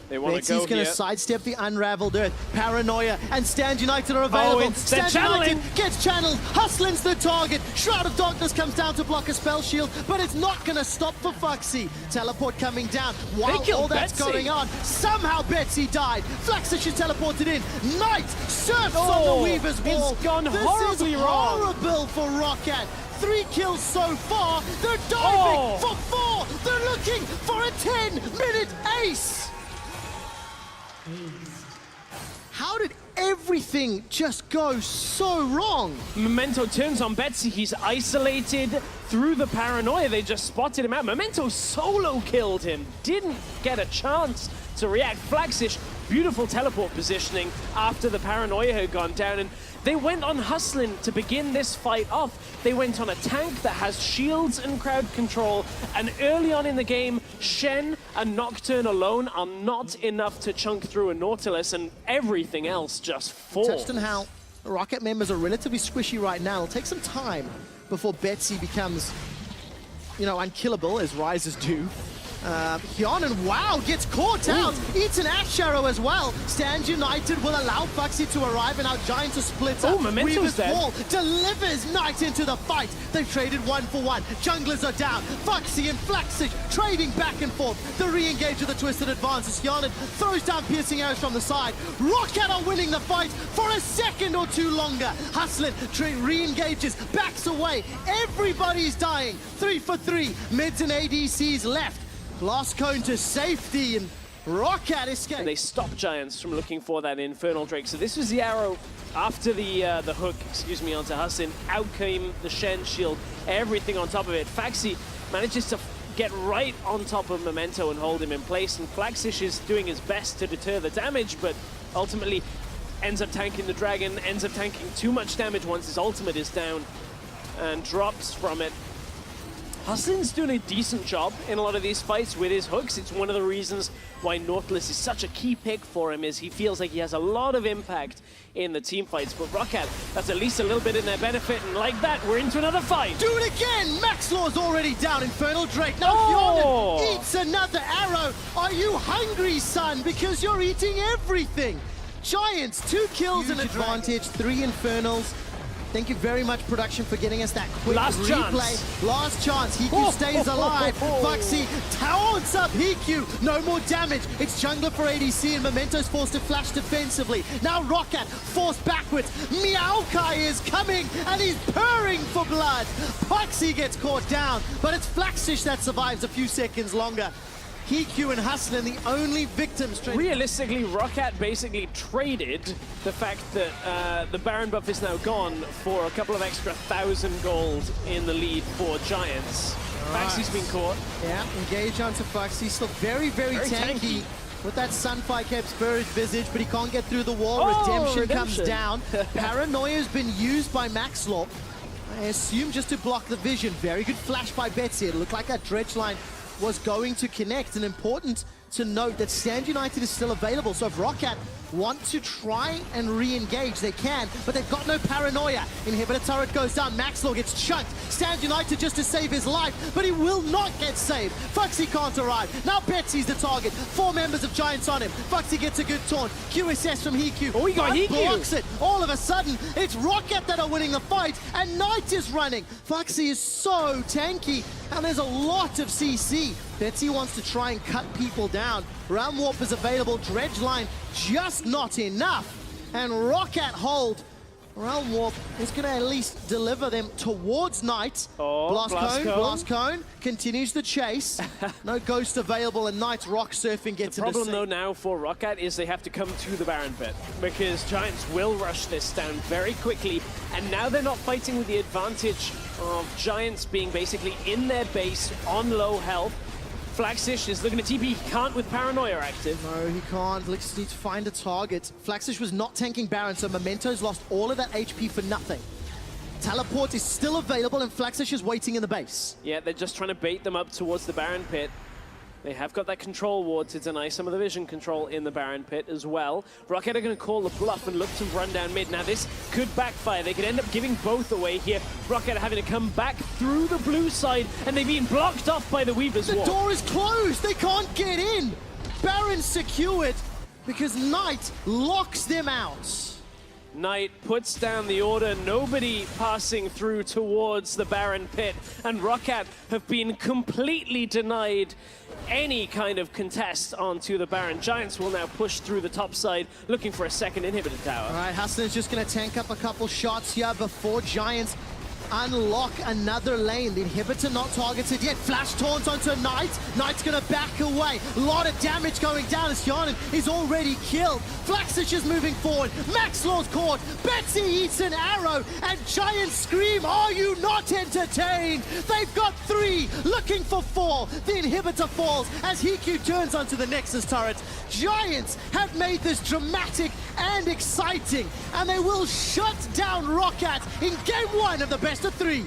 They want to go Betsy's going to sidestep the Unraveled Earth. Paranoia and Stand United are available. Oh, Stand United gets channeled. Hustlin's the target. Shroud of Darkness comes down to block a spell shield, but it's not going to stop for Foxy. Teleport coming down. While all that's going on, somehow Betsy died. Flaxish is teleported in. Knight surfs on the Weaver's wall. It's gone horribly wrong. Horrible for Roccat. 3 kills so far. They're diving for 4. They're looking for a 10-minute ace. How did everything just go so wrong? Memento turns on Betsy. He's isolated through the paranoia. They just spotted him out. Memento solo killed him. Didn't get a chance to react. Flaxish, beautiful teleport positioning after the paranoia had gone down. And they went on Hustlin to begin this fight off. They went on a tank that has shields and crowd control. And early on in the game, Shen and Nocturne alone are not enough to chunk through a Nautilus, and everything else just falls. Touched on how Roccat members are relatively squishy right now. It'll take some time before Betsy becomes, unkillable, as Rises do. Hyonin, wow, gets caught out. Eats an Ash Arrow as well. Stand United will allow Foxy to arrive, and our Giants are split up. Memento's dead. Wall delivers Knight into the fight. They've traded 1 for 1. Junglers are down. Foxy and Flaxish trading back and forth. The re-engage of the Twisted Advances. Hyonin throws down piercing arrows from the side. Roccat are winning the fight for a second or two longer. Hustlin re-engages, backs away. Everybody's dying. 3 for 3. Mids and ADCs left. Blast cone to safety, and Roccat escape. They stopped Giants from looking for that Infernal Drake. So this was the arrow after the hook, onto Hustlin. Out came the Shen shield, everything on top of it. Faxi manages to get right on top of Memento and hold him in place, and Flaxish is doing his best to deter the damage, but ultimately ends up tanking the dragon, ends up tanking too much damage once his ultimate is down, and drops from it. Hustlin's doing a decent job in a lot of these fights with his hooks. It's one of the reasons why Nautilus is such a key pick for him, is he feels like he has a lot of impact in the team fights. But Roccat, that's at least a little bit in their benefit, and like that, we're into another fight. Do it again! Max Law's already down. Infernal Drake. Now Hyonin eats another arrow. Are you hungry, son? Because you're eating everything. Giants, 2 kills in advantage, 3 Infernals. Thank you very much, production, for getting us that quick replay. Last chance. Hiku stays alive. Foxy taunts up Hiku. No more damage. It's Jungler for ADC, and Memento's forced to flash defensively. Now Roccat forced backwards. Meowkai is coming, and he's purring for blood. Foxy gets caught down, but it's Flaxish that survives a few seconds longer. Hiku and Hustlin, the only victims. Realistically, Roccat basically traded the fact that the Baron buff is now gone for a couple of extra 1,000 gold in the lead for Giants. Faxi's been caught. Yeah, engage onto Foxy. Still very, very tanky. With that Sunfire Cape Spirit Visage, but he can't get through the wall. Redemption comes down. Paranoia has been used by Maxlaw. I assume just to block the vision. Very good flash by Betsy. It looked like that dredge line was going to connect, and important to note that Stand United is still available, so if Roccat want to try and re-engage, they can, but they've got no paranoia. Inhibitor turret goes down, Maxlaw gets chunked. Stand United just to save his life, but he will not get saved. Foxy can't arrive. Now Betsy's the target. 4 members of Giants on him. Foxy gets a good taunt. QSS from Hiku. Oh, he got Hiku. Blocks it. All of a sudden, it's Roccat that are winning the fight, and Knight is running. Foxy is so tanky, and there's a lot of CC. Betsy wants to try and cut people down. Realm Warp is available. Dredge line just not enough. And Roccat hold. Realm Warp is going to at least deliver them towards Knight. Blast Cone continues the chase. No Ghost available, and Knight's rock surfing gets the problem though now for Roccat is they have to come to the Baron pit, because Giants will rush this down very quickly, and now they're not fighting with the advantage of Giants being basically in their base on low health. Flaxish is looking at TP. He can't with Paranoia active. No, he can't. Let's need to find a target. Flaxish was not tanking Baron, so Memento's lost all of that HP for nothing. Teleport is still available, and Flaxish is waiting in the base. Yeah, they're just trying to bait them up towards the Baron pit. They have got that control ward to deny some of the vision control in the Baron pit as well. Roccat are going to call the bluff and look to run down mid. Now this could backfire. They could end up giving both away here. Roccat are having to come back through the blue side, and they've been blocked off by the Weaver's wall. The door is closed. They can't get in. Baron secured because Knight locks them out. Knight puts down the order, nobody passing through towards the Baron pit, and Roccat have been completely denied any kind of contest onto the Baron. Giants will now push through the top side, looking for a second inhibitor tower. All right, Hassan is just going to tank up a couple shots here before Giants unlock another lane. The inhibitor not targeted yet. Flash taunts onto Knight. Knight's gonna back away. A lot of damage going down as Yanin is already killed. Flaxich is moving forward. Maxlaw's caught. Betsy eats an arrow and Giants scream, are you not entertained? They've got 3, looking for 4. The inhibitor falls as Hiku turns onto the Nexus turret. Giants have made this dramatic and exciting, and they will shut down Roccat in game 1 of the best of 3.